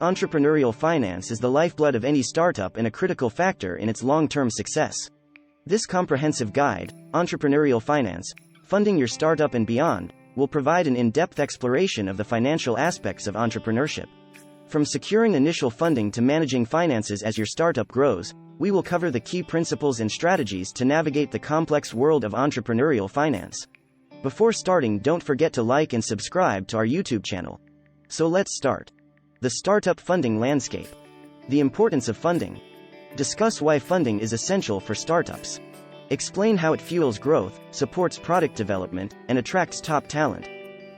Entrepreneurial finance is the lifeblood of any startup and a critical factor in its long-term success. This comprehensive guide, Entrepreneurial Finance, Funding Your Startup and Beyond, will provide an in-depth exploration of the financial aspects of entrepreneurship. From securing initial funding to managing finances as your startup grows, we will cover the key principles and strategies to navigate the complex world of entrepreneurial finance. Before starting, don't forget to like and subscribe to our YouTube channel. So let's start. The startup funding landscape. The importance of funding. Discuss why funding is essential for startups. Explain how it fuels growth, supports product development, and attracts top talent.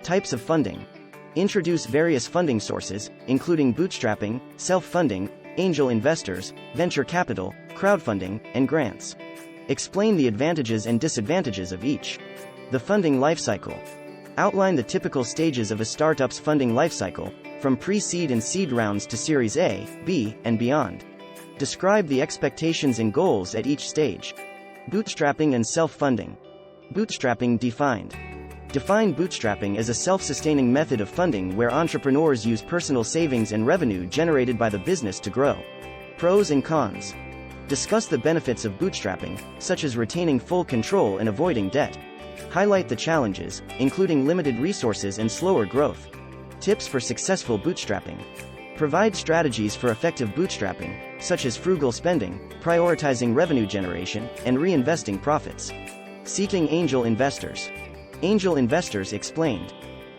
Types of funding. Introduce various funding sources, including bootstrapping, self-funding, angel investors, venture capital, crowdfunding, and grants. Explain the advantages and disadvantages of each. The funding lifecycle. Outline the typical stages of a startup's funding lifecycle, from pre-seed and seed rounds to Series A, B, and beyond. Describe the expectations and goals at each stage. Bootstrapping and self-funding. Bootstrapping defined. Define bootstrapping as a self-sustaining method of funding where entrepreneurs use personal savings and revenue generated by the business to grow. Pros and cons. Discuss the benefits of bootstrapping, such as retaining full control and avoiding debt. Highlight the challenges, including limited resources and slower growth. Tips for successful bootstrapping. Provide strategies for effective bootstrapping, such as frugal spending, prioritizing revenue generation, and reinvesting profits. Seeking angel investors. Angel investors explained.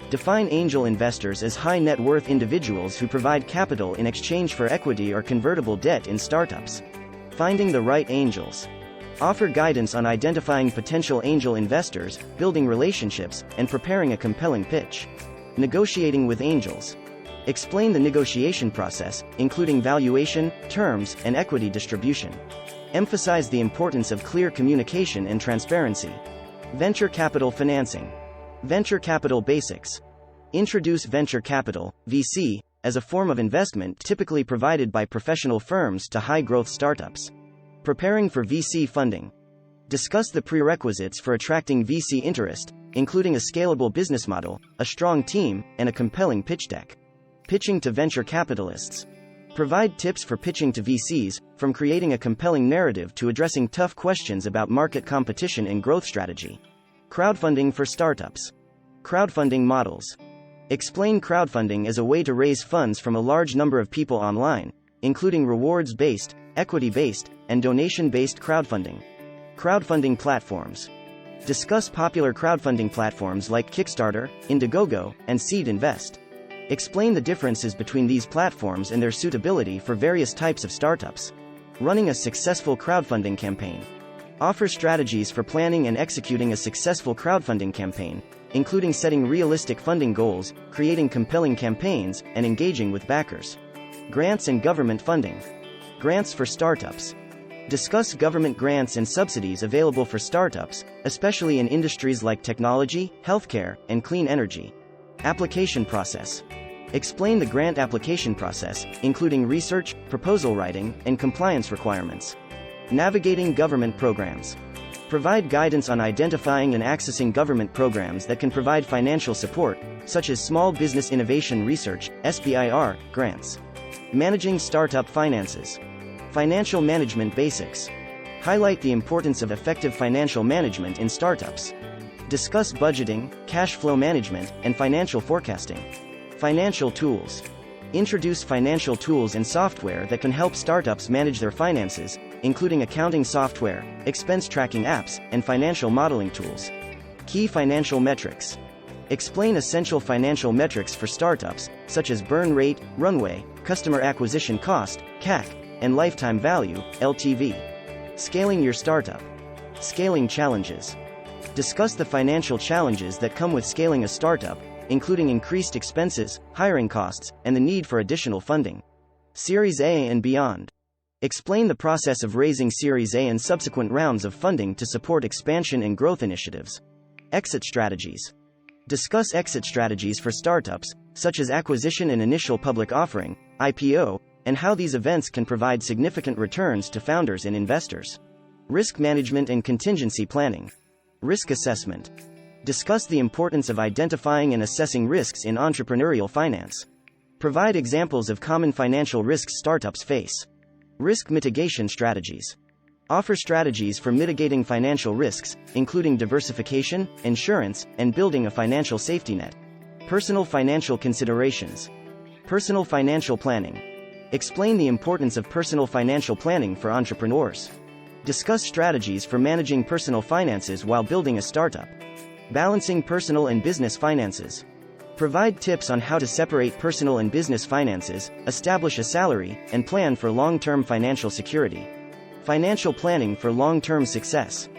Define angel investors as high net worth individuals who provide capital in exchange for equity or convertible debt in startups. Finding the right angels. Offer guidance on identifying potential angel investors, building relationships, and preparing a compelling pitch. Negotiating with angels. Explain the negotiation process, including valuation, terms, and equity distribution. Emphasize the importance of clear communication and transparency. Venture capital financing. Venture capital basics. Introduce venture capital, VC, as a form of investment typically provided by professional firms to high-growth startups. Preparing for VC funding. Discuss the prerequisites for attracting VC interest, including a scalable business model, a strong team, and a compelling pitch deck. Pitching to venture capitalists. Provide tips for pitching to VCs, from creating a compelling narrative to addressing tough questions about market competition and growth strategy. Crowdfunding for startups. Crowdfunding models. Explain crowdfunding as a way to raise funds from a large number of people online, including rewards-based, equity-based, and donation-based crowdfunding. Crowdfunding platforms. Discuss popular crowdfunding platforms like Kickstarter, Indiegogo, and Seed Invest. Explain the differences between these platforms and their suitability for various types of startups. Running a successful crowdfunding campaign. Offer strategies for planning and executing a successful crowdfunding campaign, including setting realistic funding goals, creating compelling campaigns, and engaging with backers. Grants and government funding. Grants for startups. Discuss government grants and subsidies available for startups, especially in industries like technology, healthcare, and clean energy. Application process. Explain the grant application process, including research, proposal writing, and compliance requirements. Navigating government programs. Provide guidance on identifying and accessing government programs that can provide financial support, such as Small Business Innovation Research, SBIR, grants. Managing startup finances. Financial management basics. Highlight the importance of effective financial management in startups. Discuss budgeting, cash flow management, and financial forecasting. Financial tools. Introduce financial tools and software that can help startups manage their finances, including accounting software, expense tracking apps, and financial modeling tools. Key financial metrics. Explain essential financial metrics for startups, such as burn rate, runway, customer acquisition cost, CAC, and lifetime value, LTV. Scaling your startup. Scaling challenges. Discuss the financial challenges that come with scaling a startup, including increased expenses, hiring costs, and the need for additional funding. Series A and beyond. Explain the process of raising Series A and subsequent rounds of funding to support expansion and growth initiatives. Exit strategies. Discuss exit strategies for startups, such as acquisition and initial public offering, IPO, and how these events can provide significant returns to founders and investors. Risk management and contingency planning. Risk assessment. Discuss the importance of identifying and assessing risks in entrepreneurial finance. Provide examples of common financial risks startups face. Risk mitigation strategies. Offer strategies for mitigating financial risks, including diversification, insurance, and building a financial safety net. Personal financial considerations. Personal financial planning. Explain the importance of personal financial planning for entrepreneurs. Discuss strategies for managing personal finances while building a startup. Balancing personal and business finances. Provide tips on how to separate personal and business finances, establish a salary, and plan for long-term financial security. Financial planning for long-term success.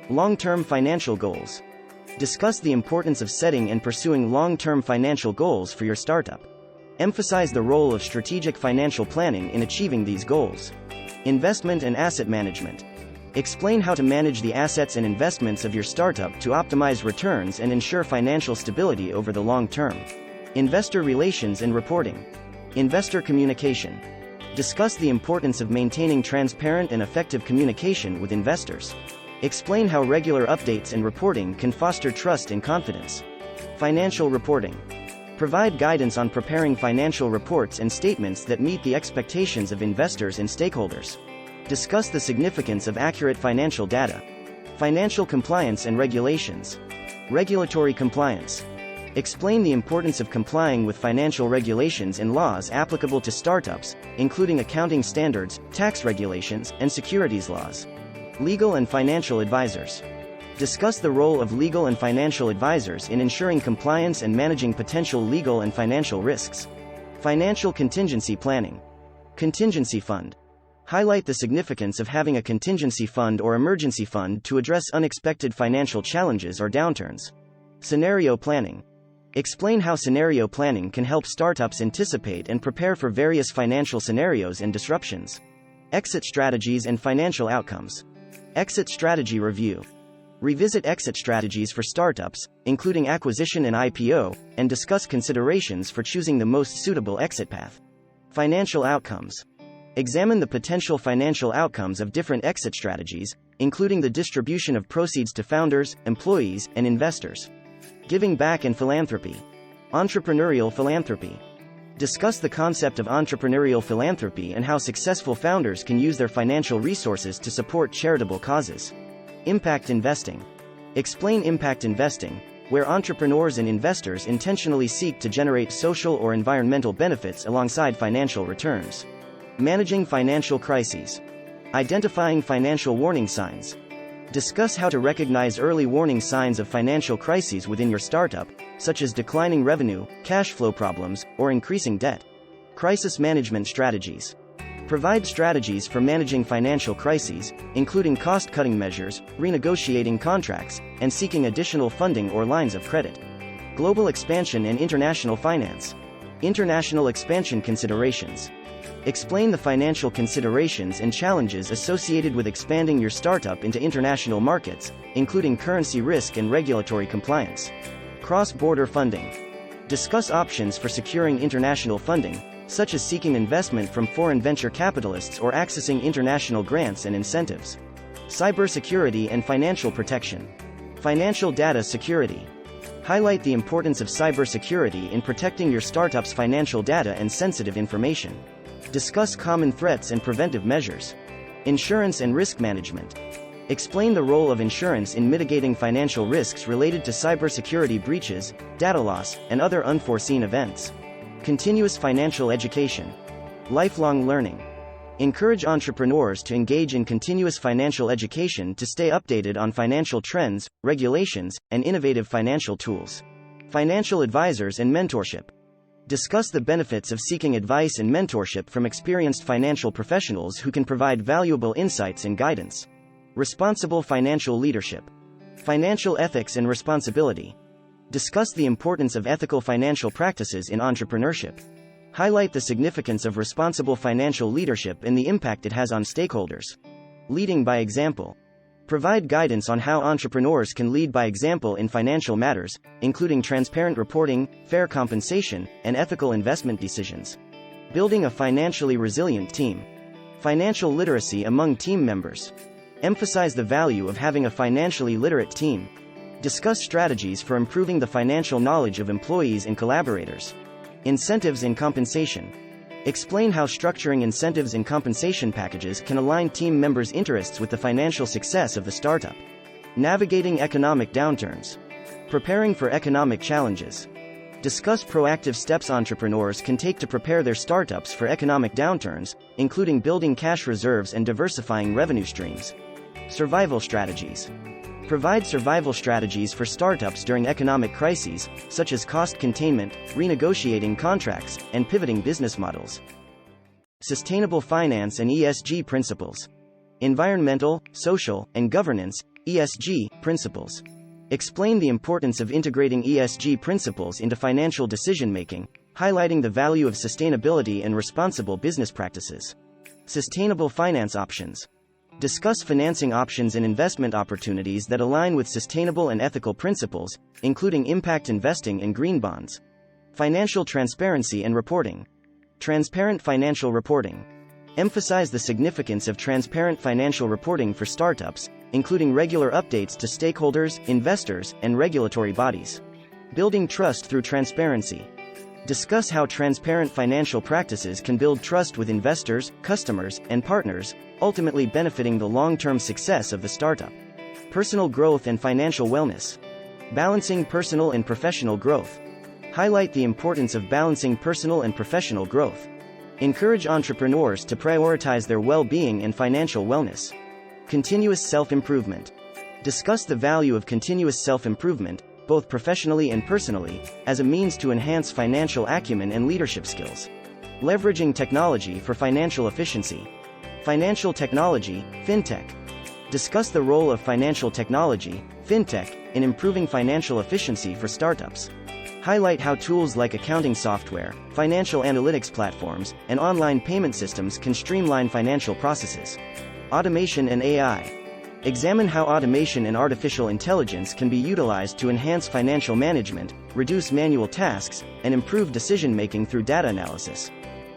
Long-term financial goals. Discuss the importance of setting and pursuing long-term financial goals for your startup. Emphasize the role of strategic financial planning in achieving these goals. Investment and asset management. Explain how to manage the assets and investments of your startup to optimize returns and ensure financial stability over the long term. Investor relations and reporting. Investor communication. Discuss the importance of maintaining transparent and effective communication with investors. Explain how regular updates and reporting can foster trust and confidence. Financial reporting. Provide guidance on preparing financial reports and statements that meet the expectations of investors and stakeholders. Discuss the significance of accurate financial data. Financial compliance and regulations. Regulatory compliance. Explain the importance of complying with financial regulations and laws applicable to startups, including accounting standards, tax regulations, and securities laws. Legal and financial advisors. Discuss the role of legal and financial advisors in ensuring compliance and managing potential legal and financial risks. Financial contingency planning. Contingency fund. Highlight the significance of having a contingency fund or emergency fund to address unexpected financial challenges or downturns. Scenario planning. Explain how scenario planning can help startups anticipate and prepare for various financial scenarios and disruptions. Exit strategies and financial outcomes. Exit strategy review. Revisit exit strategies for startups, including acquisition and IPO, and discuss considerations for choosing the most suitable exit path. Financial outcomes. Examine the potential financial outcomes of different exit strategies, including the distribution of proceeds to founders, employees, and investors. Giving back and philanthropy. Entrepreneurial philanthropy. Discuss the concept of entrepreneurial philanthropy and how successful founders can use their financial resources to support charitable causes. Impact investing. Explain impact investing, where entrepreneurs and investors intentionally seek to generate social or environmental benefits alongside financial returns. Managing financial crises. Identifying financial warning signs. Discuss how to recognize early warning signs of financial crises within your startup, such as declining revenue, cash flow problems, or increasing debt. Crisis management strategies. Provide strategies for managing financial crises, including cost-cutting measures, renegotiating contracts, and seeking additional funding or lines of credit. Global expansion and international finance. International expansion considerations. Explain the financial considerations and challenges associated with expanding your startup into international markets, including currency risk and regulatory compliance. Cross-border funding. Discuss options for securing international funding, such as seeking investment from foreign venture capitalists or accessing international grants and incentives. Cybersecurity and financial protection. Financial data security. Highlight the importance of cybersecurity in protecting your startup's financial data and sensitive information. Discuss common threats and preventive measures. Insurance and risk management. Explain the role of insurance in mitigating financial risks related to cybersecurity breaches, data loss, and other unforeseen events. Continuous financial education. Lifelong learning. Encourage entrepreneurs to engage in continuous financial education to stay updated on financial trends, regulations, and innovative financial tools. Financial advisors and mentorship. Discuss the benefits of seeking advice and mentorship from experienced financial professionals who can provide valuable insights and guidance. Responsible financial leadership. Financial ethics and responsibility. Discuss the importance of ethical financial practices in entrepreneurship. Highlight the significance of responsible financial leadership and the impact it has on stakeholders. Leading by example. Provide guidance on how entrepreneurs can lead by example in financial matters, including transparent reporting, fair compensation, and ethical investment decisions. Building a financially resilient team. Financial literacy among team members. Emphasize the value of having a financially literate team. Discuss strategies for improving the financial knowledge of employees and collaborators. Incentives and compensation. Explain how structuring incentives and compensation packages can align team members' interests with the financial success of the startup. Navigating economic downturns. Preparing for economic challenges. Discuss proactive steps entrepreneurs can take to prepare their startups for economic downturns, including building cash reserves and diversifying revenue streams. Survival strategies. Provide survival strategies for startups during economic crises, such as cost containment, renegotiating contracts, and pivoting business models. Sustainable finance and ESG principles. Environmental, social, and governance (ESG) principles. Explain the importance of integrating ESG principles into financial decision-making, highlighting the value of sustainability and responsible business practices. Sustainable finance options. Discuss financing options and investment opportunities that align with sustainable and ethical principles, including impact investing and green bonds. Financial transparency and reporting. Transparent financial reporting. Emphasize the significance of transparent financial reporting for startups, including regular updates to stakeholders, investors, and regulatory bodies. Building trust through transparency. Discuss how transparent financial practices can build trust with investors, customers, and partners, ultimately benefiting the long-term success of the startup. Personal growth and financial wellness. Balancing personal and professional growth. Highlight the importance of balancing personal and professional growth. Encourage entrepreneurs to prioritize their well-being and financial wellness. Continuous self-improvement. Discuss the value of continuous self-improvement, both professionally and personally, as a means to enhance financial acumen and leadership skills. Leveraging technology for financial efficiency. Financial technology, fintech. Discuss the role of financial technology, fintech, in improving financial efficiency for startups. Highlight how tools like accounting software, financial analytics platforms, and online payment systems can streamline financial processes. Automation and AI. Examine how automation and artificial intelligence can be utilized to enhance financial management, reduce manual tasks, and improve decision-making through data analysis.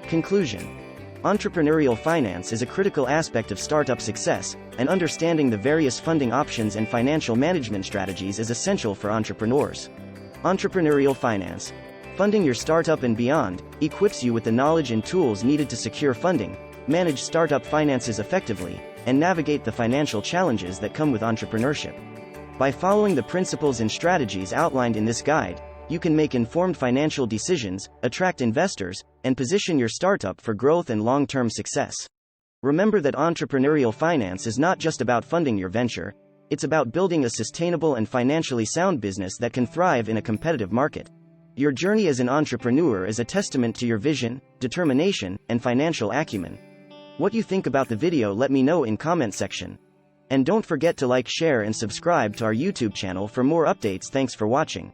Conclusion. Entrepreneurial finance is a critical aspect of startup success, and understanding the various funding options and financial management strategies is essential for entrepreneurs. Entrepreneurial finance, funding your startup and beyond, equips you with the knowledge and tools needed to secure funding, manage startup finances effectively, and navigate the financial challenges that come with entrepreneurship. By following the principles and strategies outlined in this guide, you can make informed financial decisions, attract investors, and position your startup for growth and long-term success. Remember that entrepreneurial finance is not just about funding your venture, it's about building a sustainable and financially sound business that can thrive in a competitive market. Your journey as an entrepreneur is a testament to your vision, determination, and financial acumen. What you think about the video, let me know in comment section. And don't forget to like, share, and subscribe to our YouTube channel for more updates. Thanks for watching.